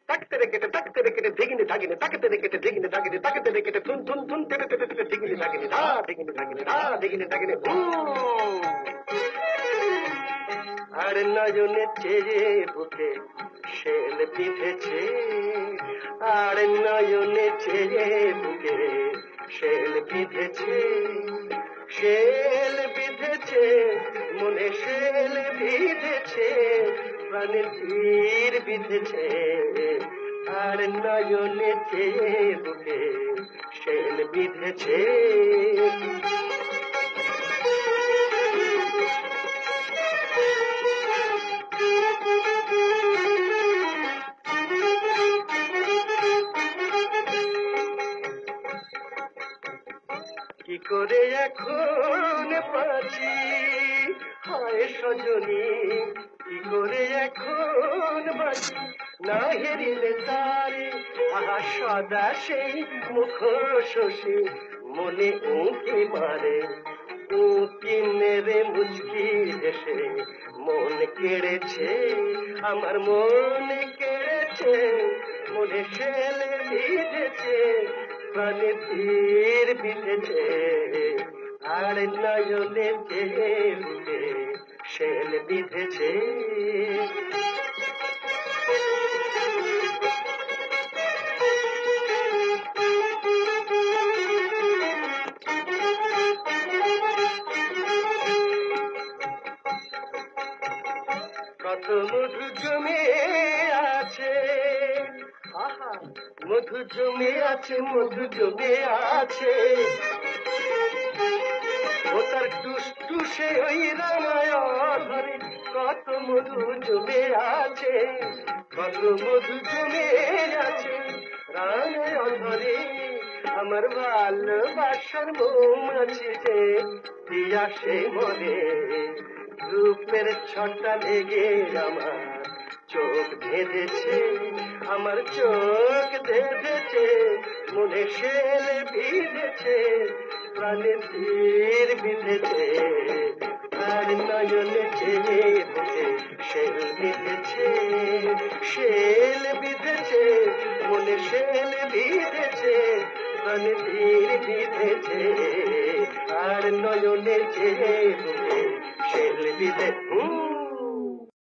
তাকতে রেখেতে ধিগিনি ধাগিনি তাকতে রেখেতে ধিগিনি ধাগিনি তাকতে রেখেতে থুন থুন থুন তেতে তেতে তেতে ধিগিনি ধাগিনি ধা ধিগিনি ধাগিনি ধা ধিগিনি ধাগিনি আর নয়নে চেয়ে বুকে শেল বিঁধেছে আর নয়নে চেয়ে বুকে শেল বিঁধেছে শেল বিঁধেছে মনে শেল বিঁধেছে প্রাণে তীর বিঁধেছে আর নয়নে চেয়ে বুকে শেল বিঁধেছে কি করে এখন বাঁচি হায় সজনী কি করে এখন বাঁচি না হেরিলে তারে আহা সদা সেই মুখ শশী মনে উঁকি মারে উঁকি মেরে মুচকি হেসে মন কেড়েছে আমার মন কেড়েছে মনে শেলে বিঁধেছে প্রাণে তীর বিঁধেছে আর নয়নে চেয়ে বুকে শেল বিঁধেছে কত মধু জমে আছে আহা মধু জমে আছে মধু জমে আছে ও তার টুসটুসে ওই রাঙায় ধরে কত মধু জমে আছে কত মধু জমে আছে রাঙায় ধরে আমার ভালোবাসার মৌমাছি যে দিয়া সে মরে রূপের ছটা লেগে আমার চোখ বেঁধেছে আমার চোখ বেঁধেছে মনে শেল বিঁধেছে প্রাণে তীর বিঁধেছে আর নয়নে চেয়ে বুকে শেল বিঁধেছে শেল বিঁধেছে মনে শেল বিঁধেছে প্রাণে তীর বিঁধেছে আর নয়নে চেয়ে বুকে শেল বিঁধে